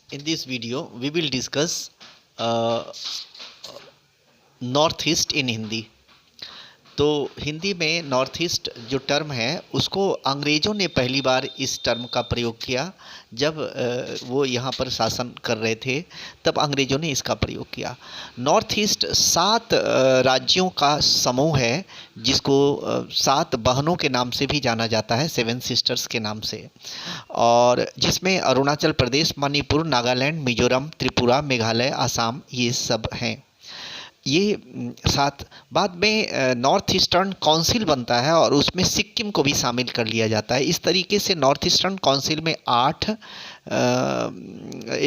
In this video, we will discuss Northeast in Hindi. तो हिंदी में north east जो term है उसको अंग्रेज़ों ने पहली बार इस टर्म का प्रयोग किया जब वो यहाँ पर शासन कर रहे थे, तब अंग्रेज़ों ने इसका प्रयोग किया। नॉर्थ ईस्ट 7 राज्यों का समूह है जिसको 7 बहनों के नाम से भी जाना जाता है, 7 सिस्टर्स के नाम से, और जिसमें अरुणाचल प्रदेश, मणिपुर, नागालैंड, मिजोरम, त्रिपुरा, मेघालय, असम ये सब हैं। ये 7 बाद में नॉर्थ ईस्टर्न काउंसिल बनता है और उसमें सिक्किम को भी शामिल कर लिया जाता है। इस तरीके से नॉर्थ ईस्टर्न काउंसिल में 8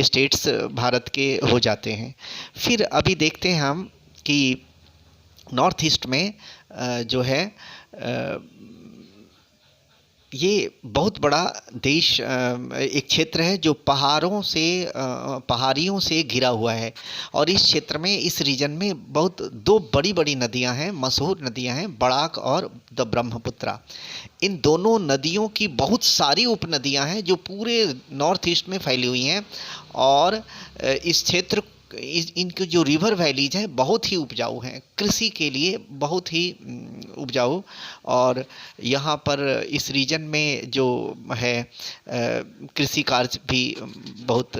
स्टेट्स भारत के हो जाते हैं। फिर अभी देखते हैं हम कि नॉर्थ ईस्ट में जो है ये बहुत बड़ा देश, एक क्षेत्र है जो पहाड़ियों से घिरा हुआ है, और इस क्षेत्र में, इस रीजन में बहुत 2 बड़ी बड़ी नदियां हैं, मशहूर नदियां हैं, बड़ाक और द ब्रह्मपुत्रा। इन दोनों नदियों की बहुत सारी उपनदियां हैं जो पूरे नॉर्थ ईस्ट में फैली हुई हैं, और इस क्षेत्र इनके जो रिवर वैलीज हैं बहुत ही उपजाऊ हैं, कृषि के लिए बहुत ही उपजाऊ। और यहाँ पर इस रीजन में जो है कृषि कार्य भी बहुत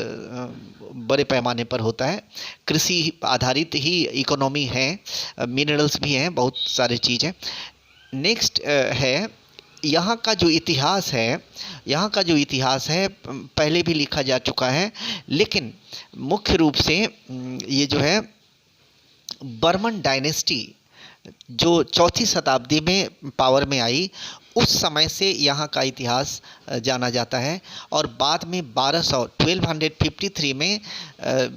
बड़े पैमाने पर होता है। कृषि आधारित ही इकोनॉमी है, मिनरल्स भी हैं, बहुत सारे चीज़ हैं। नेक्स्ट है यहाँ का जो इतिहास है, पहले भी लिखा जा चुका है, लेकिन मुख्य रूप से ये जो है बर्मन डायनेस्टी जो 4वीं शताब्दी में पावर में आई, उस समय से यहाँ का इतिहास जाना जाता है। और बाद में 1253 में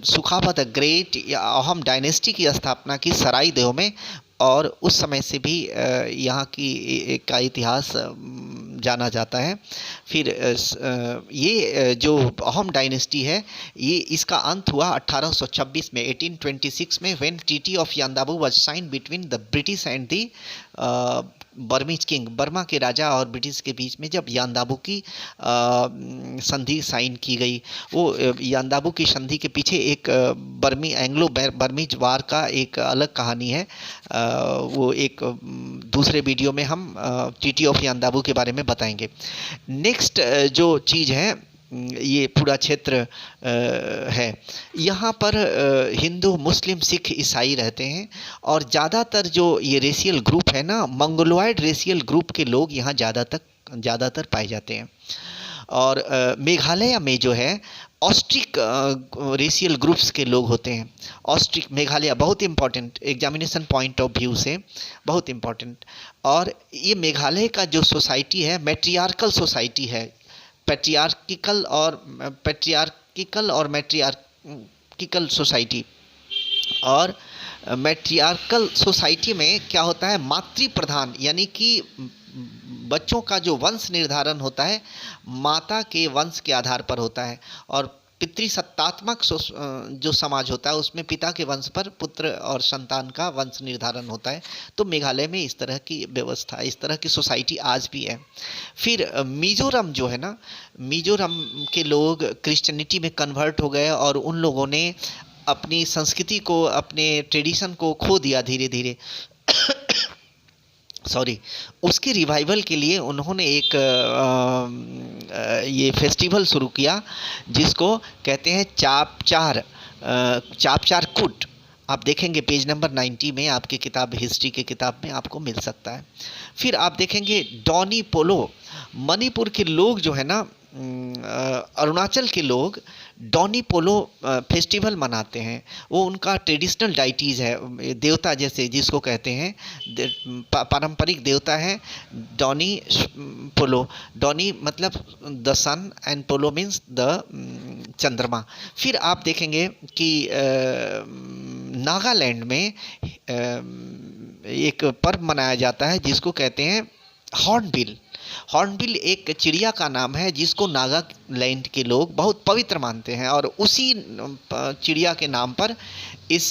सुखापा द ग्रेट या अहम डायनेस्टी की स्थापना की सराइदेव में, और उस समय से भी यहाँ की का इतिहास जाना जाता है। फिर ये जो अहम डायनेस्टी है, ये इसका अंत हुआ 1826 में, 1826 में, when treaty of Yandabo was sign between the British and the Burmese king. Burma के राजा और ब्रिटिश के बीच में जब यांदाबू की संधि साइन की गई, वो यांदाबू की संधि के पीछे एक एंग्लो बर्मीज वार का एक अलग कहानी है। वो एक दूसरे वीडियो में हम ट्रीटी ऑफ यांदाबू के बारे में बताएंगे। नेक्स्ट जो चीज़ है, ये पूरा क्षेत्र है, यहाँ पर हिंदू, मुस्लिम, सिख, ईसाई रहते हैं, और ज़्यादातर जो ये रेशियल ग्रुप है ना, मंगोलॉयड रेशियल ग्रुप के लोग यहाँ ज़्यादातर पाए जाते हैं। और मेघालय में जो है ऑस्ट्रिक रेशियल ग्रुप्स के लोग होते हैं। ऑस्ट्रिक मेघालय बहुत important, examination point of view से बहुत इम्पॉर्टेंट। और ये मेघालय का जो सोसाइटी है, मैट्रियार्कल सोसाइटी है, पैट्रियार्किकल और मैट्रियार्किकल सोसाइटी। और मैट्रियार्कल सोसाइटी में क्या होता है, मातृ प्रधान, यानी कि बच्चों का जो वंश निर्धारण होता है माता के वंश के आधार पर होता है, और पितृसत्तात्मक जो समाज होता है उसमें पिता के वंश पर पुत्र और संतान का वंश निर्धारण होता है। तो मेघालय में इस तरह की व्यवस्था, इस तरह की सोसाइटी आज भी है। फिर मिजोरम जो है ना, मिजोरम के लोग क्रिश्चियनिटी में कन्वर्ट हो गए, और उन लोगों ने अपनी संस्कृति को, अपने ट्रेडिशन को खो दिया धीरे धीरे। सॉरी, उसके रिवाइवल के लिए उन्होंने एक ये फेस्टिवल शुरू किया जिसको कहते हैं चापचार कुट। आप देखेंगे पेज नंबर 90 में, आपकी किताब हिस्ट्री की किताब में आपको मिल सकता है। फिर आप देखेंगे डोनी पोलो, मणिपुर के लोग जो है ना, अरुणाचल के लोग डोनी पोलो फेस्टिवल मनाते हैं। वो उनका ट्रेडिशनल डाइटीज़ है, देवता जैसे जिसको कहते हैं, पारंपरिक देवता है डोनी पोलो। डोनी मतलब the sun and Polo means the चंद्रमा। फिर आप देखेंगे कि नागालैंड में एक पर्व मनाया जाता है जिसको कहते हैं हॉर्नबिल। हॉर्नबिल एक चिड़िया का नाम है जिसको नागालैंड के लोग बहुत पवित्र मानते हैं, और उसी चिड़िया के नाम पर इस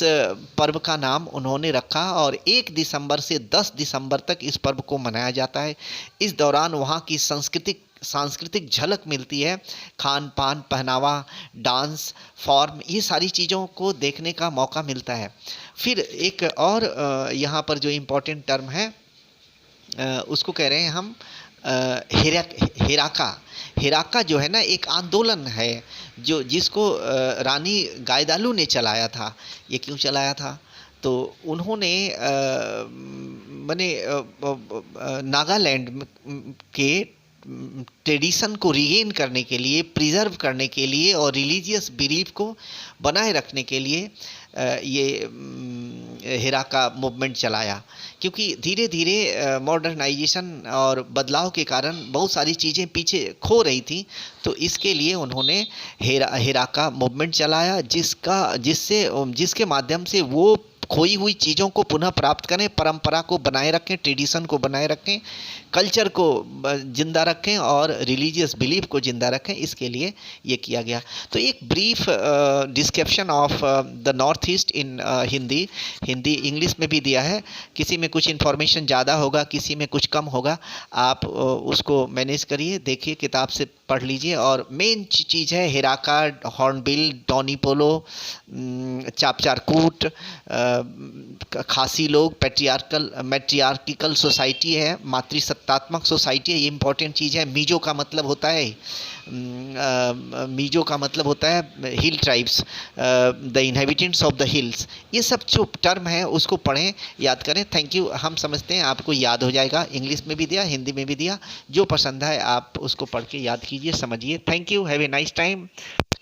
पर्व का नाम उन्होंने रखा, और 1 दिसंबर से 10 दिसंबर तक इस पर्व को मनाया जाता है। इस दौरान वहाँ की सांस्कृतिक सांस्कृतिक झलक मिलती है। खान पान, पहनावा, डांस फॉर्म, ये सारी चीज़ों को देखने का मौका मिलता है। फिर एक और यहाँ पर जो इम्पोर्टेंट टर्म है उसको कह रहे हैं हम हिराका। हिराका जो है ना एक आंदोलन है जो जिसको रानी गायदालू ने चलाया था। ये क्यों चलाया था? तो उन्होंने माने नागालैंड के ट्रेडिशन को रिगेन करने के लिए, प्रिजर्व करने के लिए और रिलीजियस बिलीफ को बनाए रखने के लिए ये हिराका मूवमेंट चलाया। क्योंकि धीरे धीरे मॉडर्नाइजेशन और बदलाव के कारण बहुत सारी चीज़ें पीछे खो रही थी, तो इसके लिए उन्होंने हिराका मूवमेंट चलाया, जिसके माध्यम से वो खोई हुई चीज़ों को पुनः प्राप्त करें, परंपरा को बनाए रखें, ट्रेडिशन को बनाए रखें, कल्चर को जिंदा रखें और रिलीजियस बिलीफ को जिंदा रखें। इसके लिए ये किया गया। तो एक brief description of the north east in Hindi English में भी दिया है। किसी में कुछ इन्फॉर्मेशन ज़्यादा होगा, किसी में कुछ कम होगा, आप उसको मैनेज करिए, देखिए, किताब से पढ़ लीजिए। और मेन चीज़ है हिराका, हॉर्नबिल, डोनीपोलो, चापचारकूट, खासी लोग, मैट्रियार्किकल सोसाइटी है, मातृसत्तात्मक सोसाइटी है। ये इंपॉर्टेंट चीज़ है। मीजो का मतलब होता है hill tribes, the inhabitants of the hills. ये सब जो टर्म है उसको पढ़ें, याद करें। Thank you. हम समझते हैं आपको याद हो जाएगा। इंग्लिश में भी दिया, हिंदी में भी दिया, जो पसंद है आप उसको पढ़ के याद कीजिए, समझिए। Thank you. Have a nice time.